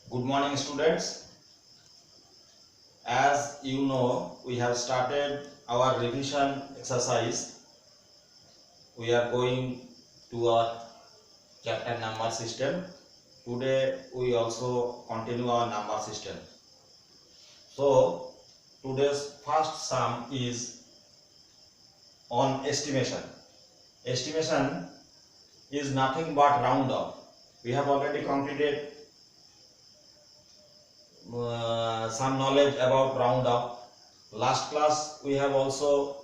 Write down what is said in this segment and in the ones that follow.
Good morning, students. As you know, we have started our revision exercise. We are going to our chapter number system. Today we also continue our number system. So today's first sum is on estimation. Estimation is nothing but round up. We have already completed some knowledge about round up. Last class we have also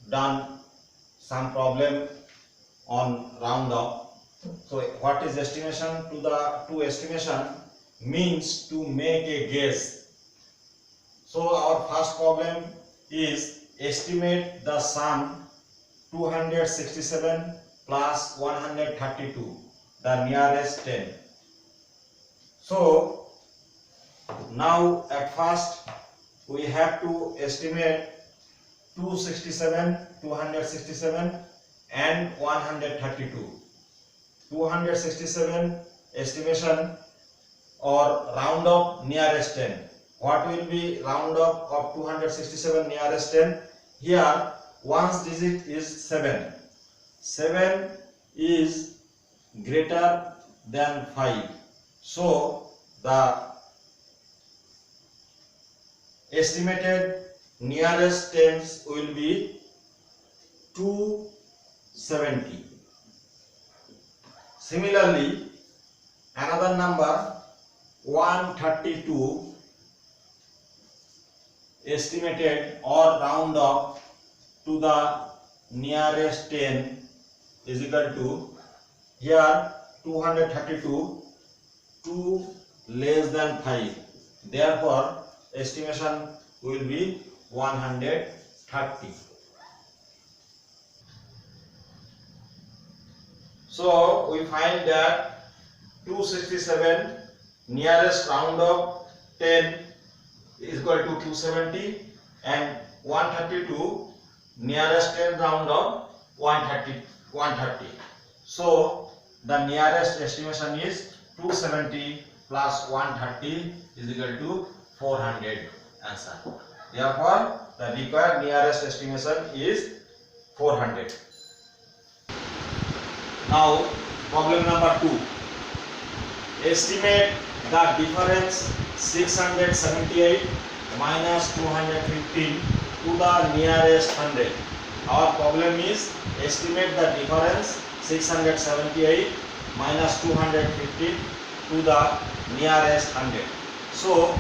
done some problem on round up. So what is estimation? To estimation means to make a guess. So our first problem is estimate the sum 267 plus 132, the nearest 10. So now at first we have to estimate 267 and 132. 267 estimation or round up nearest 10. What will be round up of 267 nearest 10? Here one's digit is 7. 7 is greater than 5. So the estimated nearest tens will be 270. Similarly, another number 132 estimated or round up to the nearest 10 is equal to, here 232, 2 less than 5. Therefore, estimation will be 130. So we find that 267 nearest round up 10 is equal to 270 and 132 nearest 10 round up 130. So the nearest estimation is 270 plus 130 is equal to 400 answer. Therefore, the required nearest estimation is 400. Now, problem number 2. Estimate the difference 678 minus 215 to the nearest 100. Our problem is estimate the difference 678 minus 215 to the nearest 100. So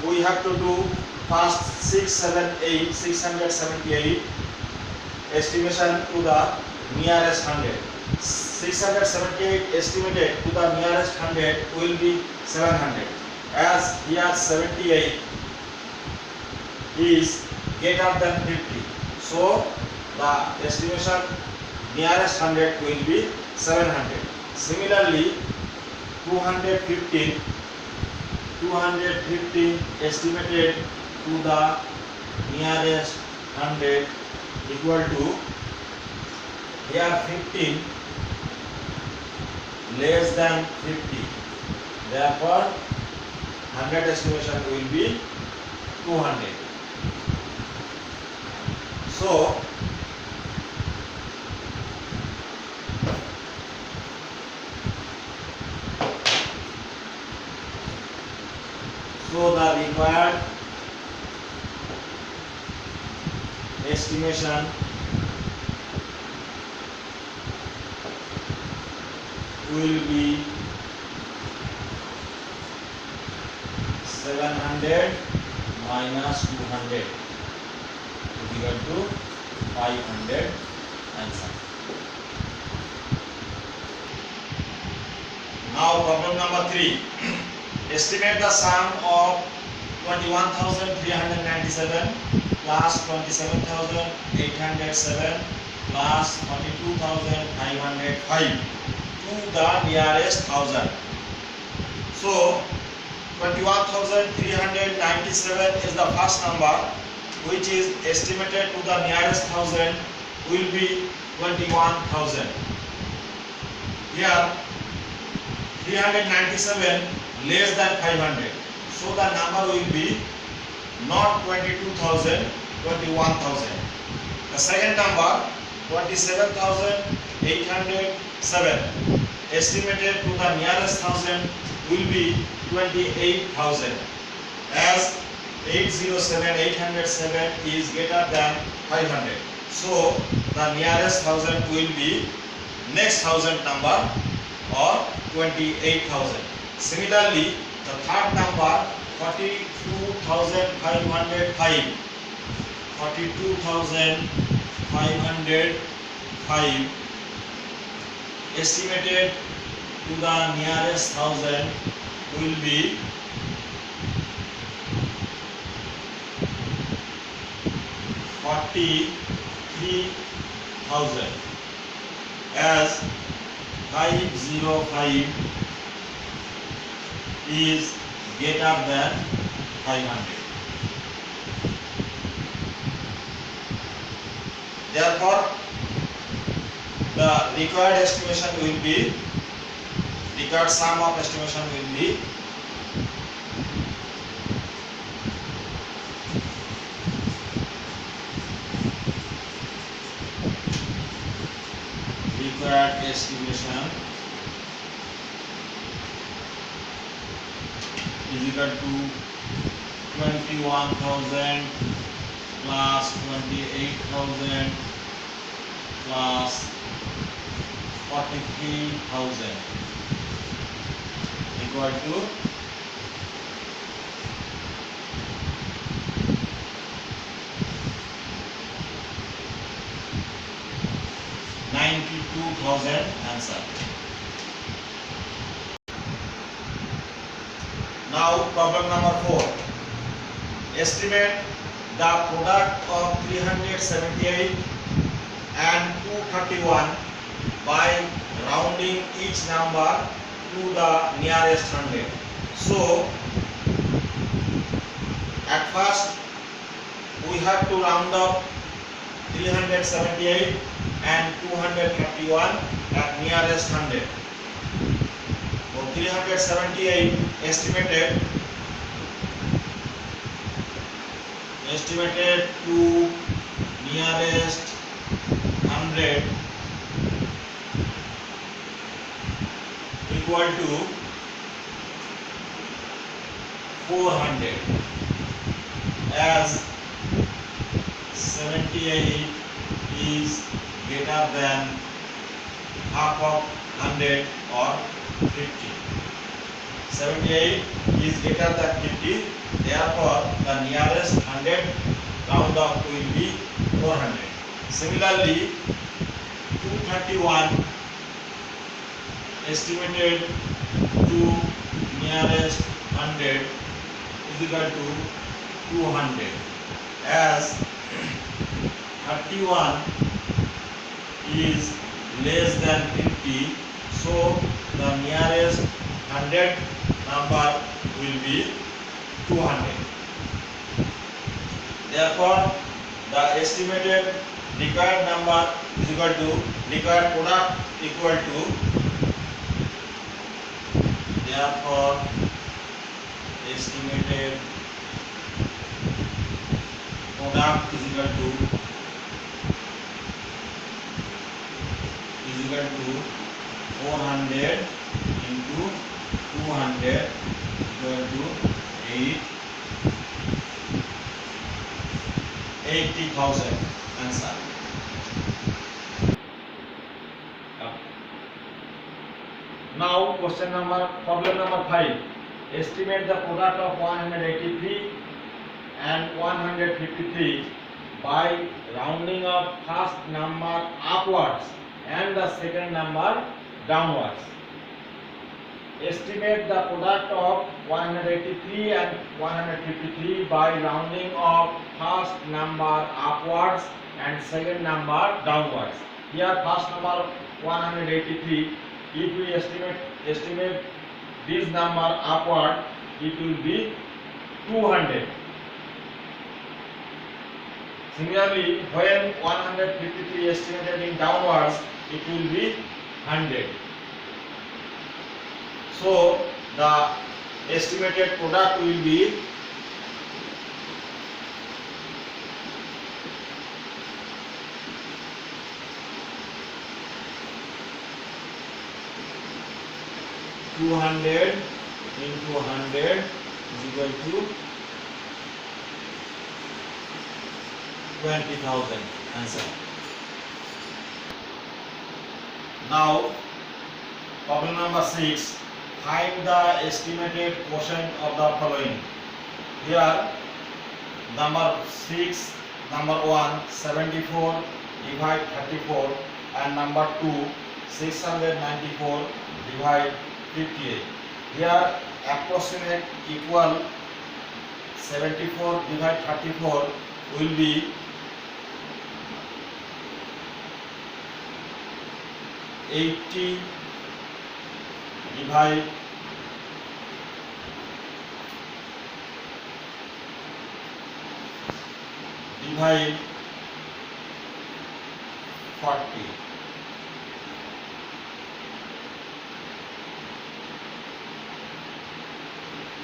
we have to do first 678 estimation to the nearest 100. 678 estimated to the nearest 100 will be 700. As here 78 is greater than 50. So the estimation nearest 100 will be 700. Similarly, 215 estimated to the nearest 100 equal to, here 15 less than 50. Therefore, 100 estimation will be 200. So the required estimation will be 700 minus 200 is equal to 500 answer. Now problem number 3. Estimate the sum of 21,397 plus 27,807 plus 42,505 to the nearest 1000. So 21,397 is the first number, which is estimated to the nearest 1000 will be 21,000. Here 397 less than 500. So the number will be not 22,000, 21,000. The second number 27,807 estimated to the nearest thousand will be 28,000, as 807 is greater than 500. So the nearest thousand will be next thousand number or 28,000. Similarly, the third number 42,505 estimated to the nearest thousand will be 43,000, as 505 is greater than 500. Therefore, the required estimation will be, required sum of estimation will be required estimation is equal to 21,000 plus 28,000 plus 43,000 equal to 92,000 answer. Now problem number 4. Estimate the product of 378 and 231 by rounding each number to the nearest hundred. So at first we have to round up 378 and 231 at nearest hundred. So 378 estimated to nearest hundred equal to 400, as 78 is greater than half of 100 or 50. 78 is greater than 50, therefore the nearest 100 round off will be 400. Similarly, 231 estimated to nearest 100 is equal to 200, as 31 is less than 50, so the nearest 100 number will be 200. Therefore, the estimated required number is equal to required product equal to, therefore estimated product is equal to 400 into 200 equal to 80,000 answer. Now problem number 5. Estimate the product of 183 and 153 by rounding up first number upwards and the second number downwards. Estimate the product of 183 and 153 by rounding of first number upwards and second number downwards. Here first number 183, if we estimate this number upward, it will be 200. Similarly, when 153 estimated in downwards, it will be 100. So the estimated product will be 200 into 100 is equal to 20,000 answer. Now problem number 6, find the estimated quotient of the following. Here number 6, number 1 74 divide 34 and number 2 694 divide 58. Here approximate equal 74 divide 34 will be 80 divide 40.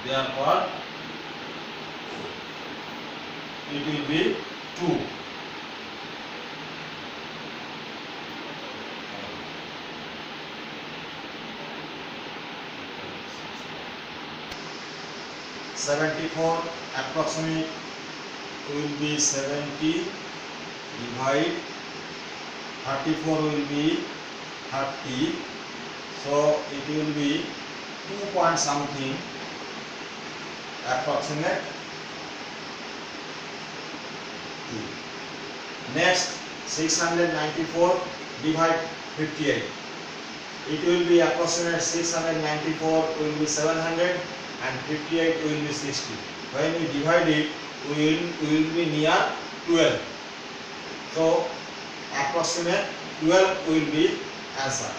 Therefore, it will be 2. (74) approximate will be 70 divide 34 will be 30. So it will be 2 point something approximate 2. Next 694 divide 58. It will be approximate 694 will be 700 and 58 will be 60. When we divide it, we will be near 12. So approximate 12 will be answer.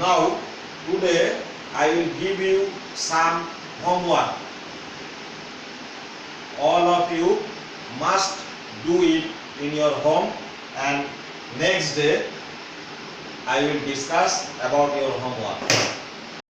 Now today I will give you some homework. All of you must do it in your home, and next day I will discuss about your homework.